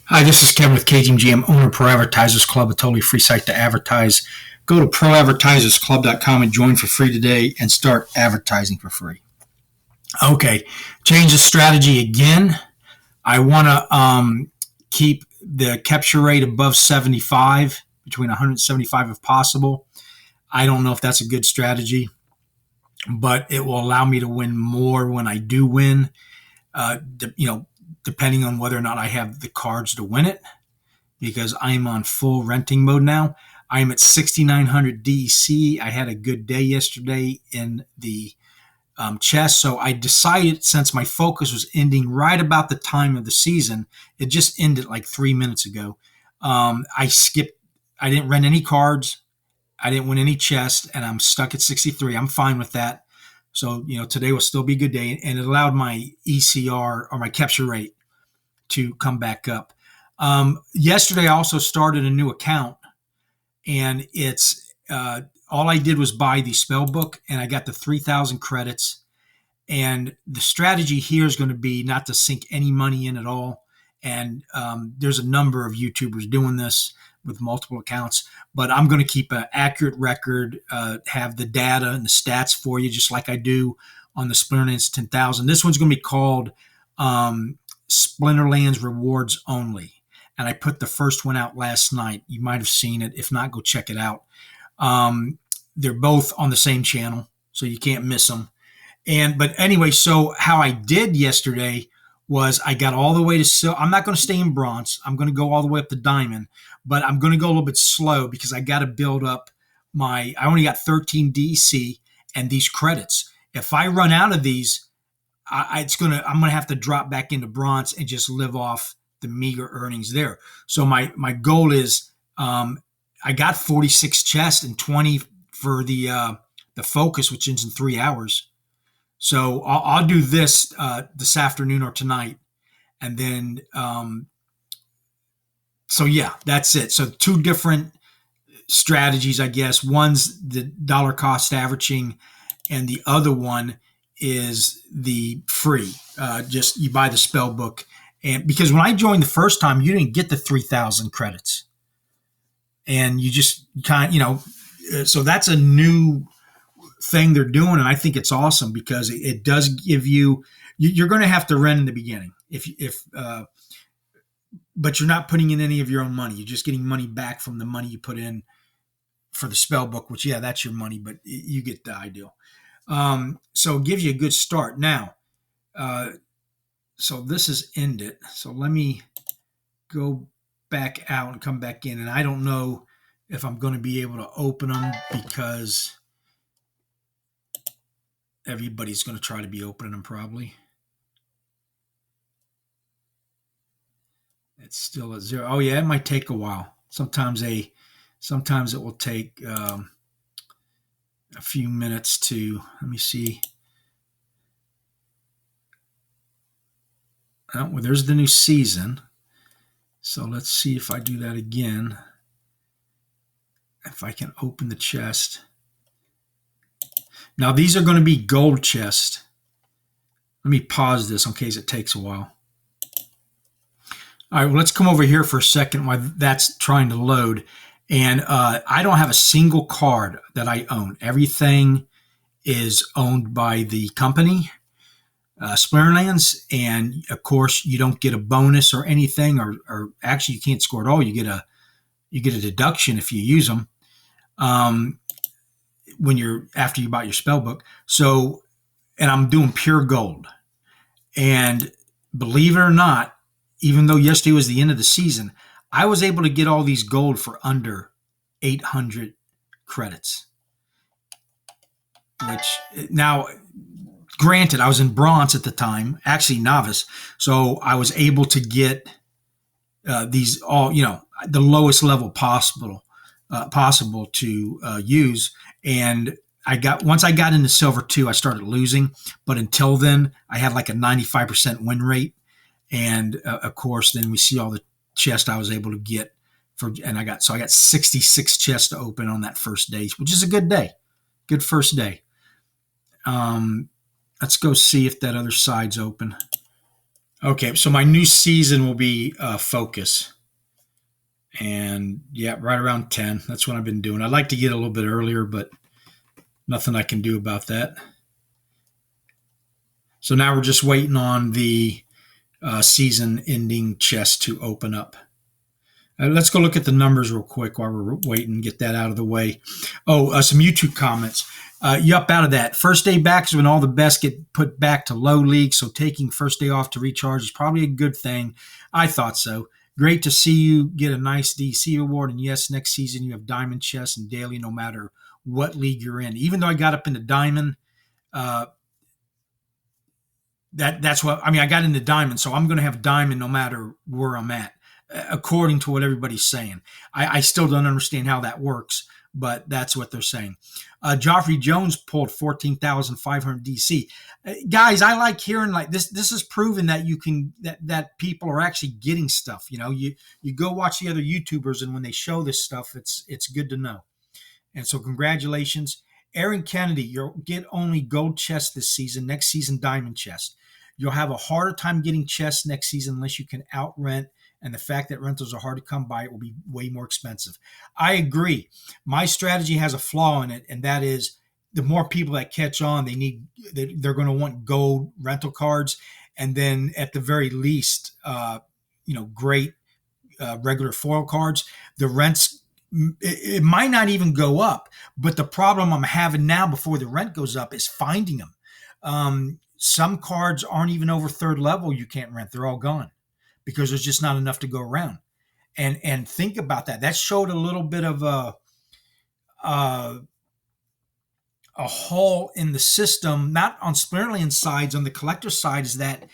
Hi, this is Kevin with KTMG. I'm owner of ProAdvertisersClub, a totally free site to advertise. Go to ProAdvertisersClub.com and join for free today and start advertising for free. Okay, change the strategy again. I want to keep the capture rate above 75, between 175 if possible. I don't know if that's a good strategy, but it will allow me to win more when I do win, depending on whether or not I have the cards to win it, because I'm on full renting mode now. I'm at 6,900 DEC. I had a good day yesterday in the chest. So I decided, since my focus was ending right about the time of the season, it just ended like 3 minutes ago. I didn't rent any cards. I didn't win any chest, and I'm stuck at 63. I'm fine with that. So, today will still be a good day, and it allowed my ECR, or my capture rate, to come back up. Yesterday, I also started a new account, and it's all I did was buy the spell book, and I got the 3,000 credits. And the strategy here is going to be not to sink any money in at all. And there's a number of YouTubers doing this with multiple accounts, but I'm going to keep an accurate record, have the data and the stats for you, just like I do on the Splinterlands 10,000. This one's going to be called Splinterlands Rewards Only. And I put the first one out last night. You might have seen it. If not, go check it out. They're both on the same channel, so you can't miss them. But anyway, so how I did yesterday was I got all the way to silver. I'm not going to stay in bronze. I'm going to go all the way up to diamond, but I'm going to go a little bit slow because I got to build up I only got 13 DC and these credits. If I run out of these, I'm going to have to drop back into bronze and just live off the meager earnings there. So my goal is, I got 46 chests and 20 for the focus, which ends in 3 hours. So I'll do this afternoon or tonight. And then, so yeah, that's it. So 2 different strategies, I guess. One's the dollar cost averaging, and the other one is the free. Just you buy the spell book. And because when I joined the first time, you didn't get the 3,000 credits. And you just so that's a new thing they're doing, and I think it's awesome because it does give you're going to have to rent in the beginning but you're not putting in any of your own money. You're just getting money back from the money you put in for the spell book, which, yeah, that's your money, but you get the idea. So it gives you a good start. Now, so this is ended. So let me go back out and come back in, and I don't know if I'm going to be able to open them because everybody's going to try to be opening them probably. It's still at 0. Oh yeah, it might take a while. Sometimes it will take a few minutes to. Let me see. Oh, well, there's the new season. So let's see if I do that again. If I can open the chest. Now, these are going to be gold chests. Let me pause this in case it takes a while. All right, well, let's come over here for a second while that's trying to load. And I don't have a single card that I own. Everything is owned by the company, Splinterlands. And, of course, you don't get a bonus or anything, or actually you can't score at all. You get a deduction if you use them. After you bought your spell book. So, and I'm doing pure gold. And believe it or not, even though yesterday was the end of the season, I was able to get all these gold for under 800 credits. Which, now, granted, I was in bronze at the time, actually novice. So I was able to get these all, the lowest level possible to use. And once I got into silver 2, I started losing. But until then, I had like a 95% win rate. And of course, then we see all the chests I was able to get I got 66 chests to open on that first day, which is a good day. Good first day. Let's go see if that other side's open. Okay, so my new season will be Focus. And yeah, right around 10. That's what I've been doing. I'd like to get a little bit earlier, but nothing I can do about that. So now we're just waiting on the season ending chest to open up. Let's go look at the numbers real quick while we're waiting. Get that out of the way. Oh, some YouTube comments. Yup, out of that. First day back is when all the best get put back to low league, so taking first day off to recharge is probably a good thing. I thought so. Great to see you get a nice DC award. And yes, next season you have diamond chests and daily no matter what league you're in. Even though I got up into diamond, uh, that's what I mean. I got into diamond, so I'm going to have diamond no matter where I'm at, according to what everybody's saying. I still don't understand how that works, but that's what they're saying. Joffrey Jones pulled 14,500 DC. Guys, I like hearing like this. This is proven that you can that people are actually getting stuff. You know, you go watch the other YouTubers, and when they show this stuff, it's good to know. And so, congratulations. Aaron Kennedy, you'll get only gold chest this season. Next season, diamond chest. You'll have a harder time getting chests next season unless you can out rent. And the fact that rentals are hard to come by, it will be way more expensive. I agree. My strategy has a flaw in it, and that is the more people that catch on, they're going to want gold rental cards, and then at the very least, great regular foil cards. The rents it might not even go up, but the problem I'm having now before the rent goes up is finding them. Some cards aren't even over third level. You can't rent; they're all gone because there's just not enough to go around. And think about that. That showed a little bit of a hole in the system, not on Splinterlands sides, on the collector side, is that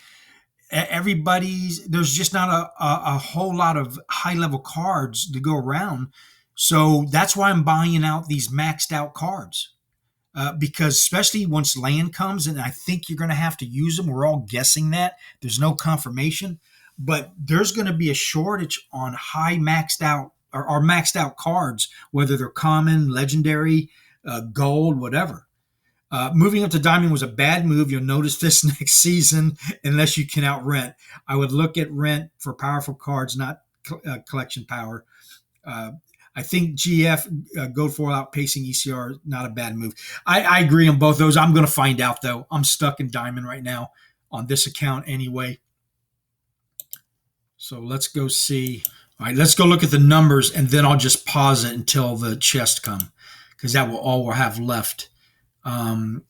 there's just not a whole lot of high level cards to go around. So that's why I'm buying out these maxed out cards. Because especially once land comes, and I think you're going to have to use them. We're all guessing that. There's no confirmation, but there's going to be a shortage on high maxed out or maxed out cards, whether they're common, legendary, gold, whatever. Moving up to diamond was a bad move. You'll notice this next season, unless you can out rent. I would look at rent for powerful cards, not collection power. I think GF Gold Foil outpacing ECR, not a bad move. I agree on both those. I'm going to find out, though. I'm stuck in diamond right now on this account anyway. So let's go see. All right, let's go look at the numbers, and then I'll just pause it until the chest come, because that will all we'll have left. Splinterland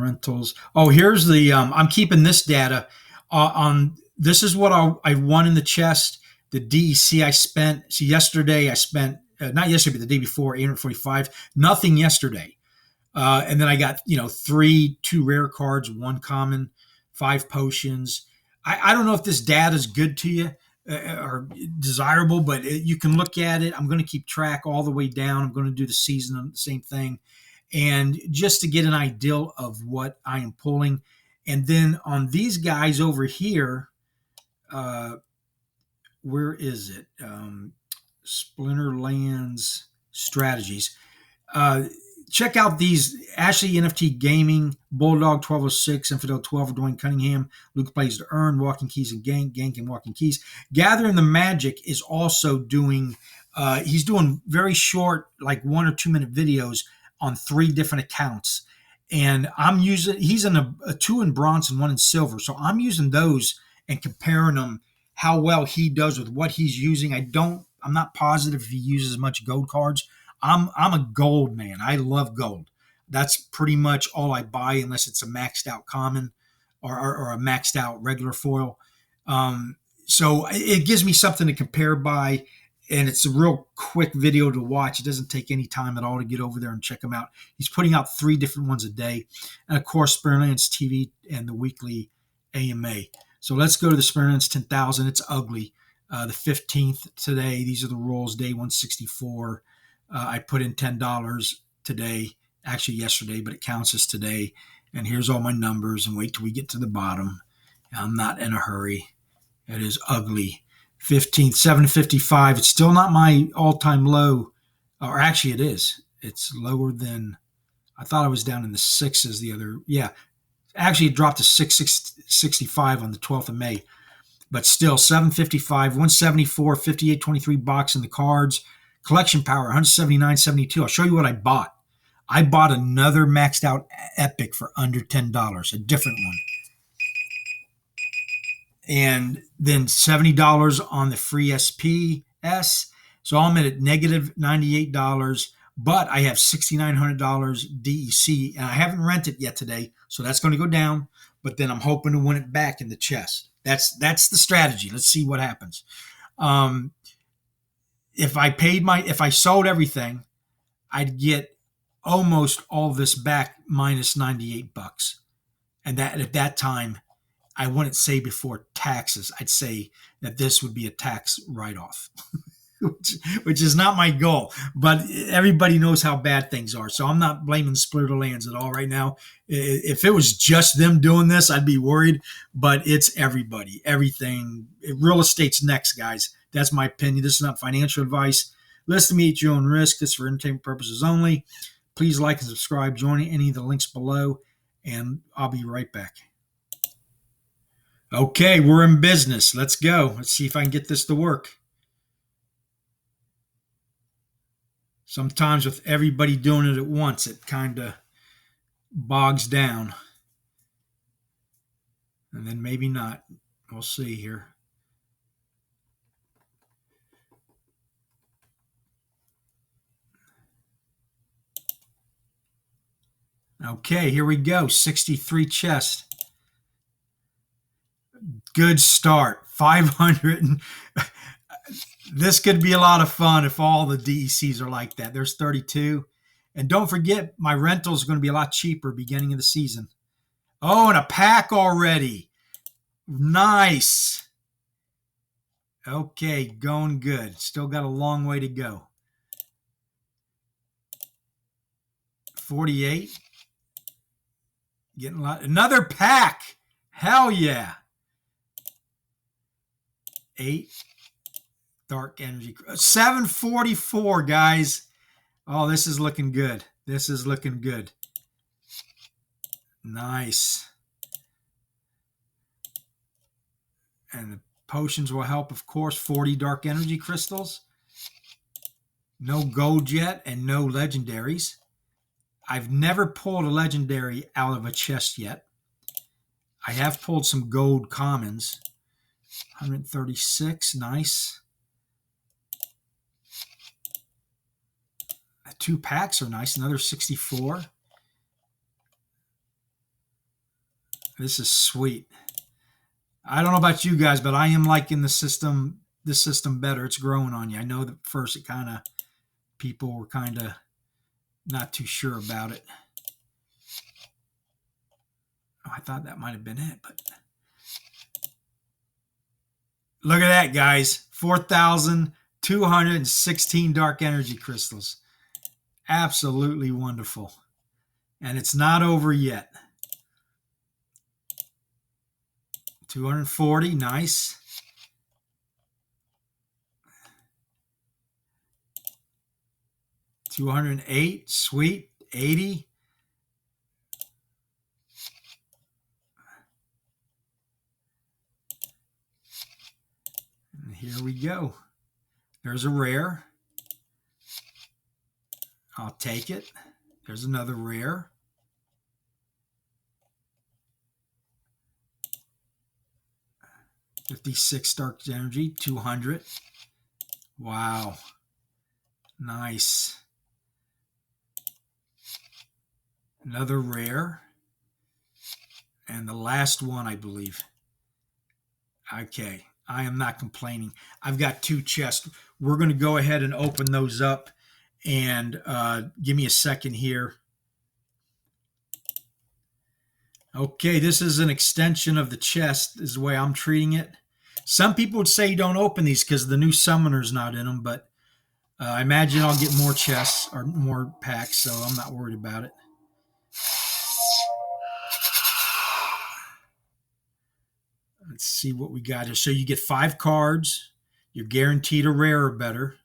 rentals. Oh, here's the. I'm keeping this data on. This is what I won in the chest. The DEC I spent. See, yesterday I spent not yesterday, but the day before 845. Nothing yesterday, and then I got 2 rare cards, 1 common, 5 potions. I don't know if this data is good to you or desirable, but you can look at it. I'm going to keep track all the way down. I'm going to do the season on the same thing, and just to get an idea of what I am pulling. And then on these guys over here. Where is it? Splinterlands strategies. Check out these: Ashley NFT Gaming, Bulldog 1206, Infidel 12, Dwayne Cunningham, Luke Plays to Earn, Walking Keys and Gank and Walking Keys. Gathering the Magic is also doing. He's doing very short, like 1 or 2 minute videos on 3 different accounts, and I'm using. He's in a 2 in bronze and 1 in silver, so I'm using those and comparing them. How well he does with what he's using. I'm not positive if he uses much gold cards. I'm a gold man. I love gold. That's pretty much all I buy unless it's a maxed out common or a maxed out regular foil. So it gives me something to compare by, and it's a real quick video to watch. It doesn't take any time at all to get over there and check him out. He's putting out 3 different ones a day. And of course, Splinterlands TV and the weekly AMA. So let's go to the Splinterlands 10,000. It's ugly. The 15th today. These are the rules. Day 164. I put in $10 today. Actually yesterday, but it counts as today. And here's all my numbers. And wait till we get to the bottom. I'm not in a hurry. It is ugly. 15th, 755. It's still not my all-time low. Or actually it is. It's lower than, I thought I was down in the 6s the other. Yeah. Actually, it dropped to 665 on the 12th of May, but still 755, 174, 58.23 box in the cards. Collection power 179.72. I'll show you what I bought. I bought another maxed out Epic for under $10, a different one. And then $70 on the free SPS. So I'm at negative $98, but I have $6,900 DEC, and I haven't rented yet today, so that's going to go down. But then I'm hoping to win it back in the chest. That's the strategy. Let's see what happens. If I sold everything, I'd get almost all this back minus $98, and that at that time, I wouldn't say before taxes. I'd say that this would be a tax write-off, which is not my goal. But everybody knows how bad things are, so I'm not blaming Splinterlands at all right now. If it was just them doing this, I'd be worried. But it's everybody, everything. Real estate's next, guys. That's my opinion. This is not financial advice. Listen to me at your own risk. This is for entertainment purposes only. Please like and subscribe. Join any of the links below, and I'll be right back. Okay, we're in business. Let's go. Let's see if I can get this to work. Sometimes with everybody doing it at once, it kind of bogs down. And then maybe not. We'll see here. Okay, here we go. 63 chest. Good start. 500. This could be a lot of fun if all the DECs are like that. There's 32. And don't forget, my rental is going to be a lot cheaper beginning of the season. Oh, and a pack already. Nice. Okay, going good. Still got a long way to go. 48. Getting a lot. Another pack. Hell yeah. 8. Dark energy. 744, guys. Oh, this is looking good. This is looking good. Nice. And the potions will help, of course. 40 dark energy crystals. No gold yet and no legendaries. I've never pulled a legendary out of a chest yet. I have pulled some gold commons. 136. Nice. 2 packs are nice. Another 64. This is sweet. I don't know about you guys, but I am liking this system better. It's growing on you. I know that first people were kind of not too sure about it. Oh, I thought that might have been it, but look at that, guys. 4,216 dark energy crystals. Absolutely wonderful. And it's not over yet. 240, nice. 208, sweet. 80. And here we go. There's a rare. I'll take it. There's another rare. $56 dark energy, 200. Wow. Nice. Another rare. And the last one, I believe. Okay. I am not complaining. I've got 2 chests. We're going to go ahead and open those up. And give me a second here. Okay, this is an extension of the chest, is the way I'm treating it. Some people would say don't open these because the new summoner's not in them, but I imagine I'll get more chests or more packs, so I'm not worried about it. Let's see what we got here. So you get 5 cards. You're guaranteed a rare or better.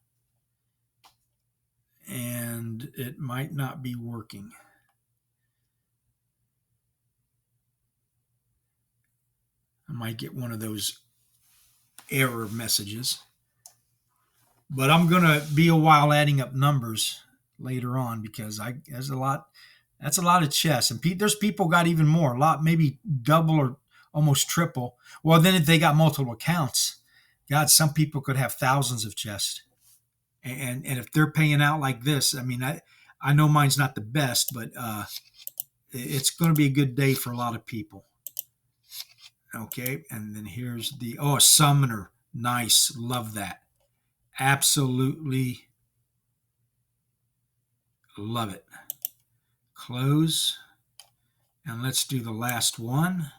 And it might not be working. I might get one of those error messages. But I'm going to be a while adding up numbers later on because there's a lot. That's a lot of chess, and there's people got even more, a lot, maybe double or almost triple. Well, then if they got multiple accounts, God, some people could have thousands of chests, and if they're paying out like this, I mean, I know mine's not the best, but it's going to be a good day for a lot of people. Okay, and then here's a summoner, nice, love that, absolutely love it. Close, and let's do the last one.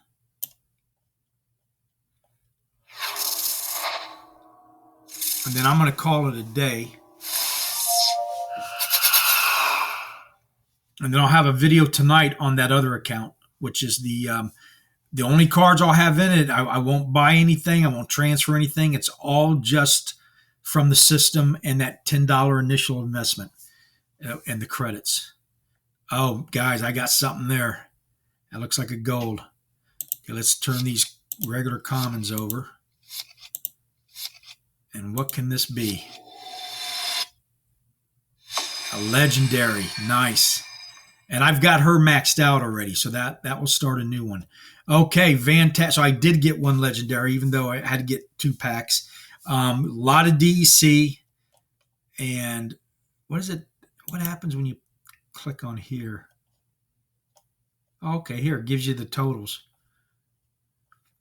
And then I'm going to call it a day. And then I'll have a video tonight on that other account, which is the only cards I'll have in it. I won't buy anything. I won't transfer anything. It's all just from the system and that $10 initial investment and the credits. Oh, guys, I got something there. That looks like a gold. Okay, let's turn these regular commons over. And what can this be? A legendary. Nice. And I've got her maxed out already, so that will start a new one. Okay, fantastic. So I did get one legendary, even though I had to get 2 packs. A lot of DEC. And what is it? What happens when you click on here? Okay, here, it gives you the totals.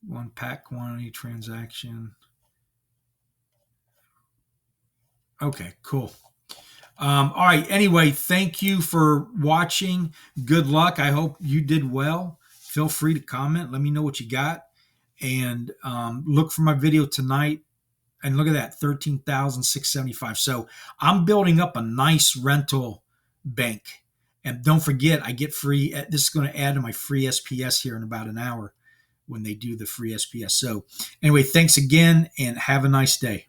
1 pack quantity, transaction. Okay, cool. All right. Anyway, thank you for watching. Good luck. I hope you did well. Feel free to comment. Let me know what you got. And look for my video tonight. And look at that, 13,675. So I'm building up a nice rental bank. And don't forget, I get free. This is going to add to my free SPS here in about an hour when they do the free SPS. So anyway, thanks again and have a nice day.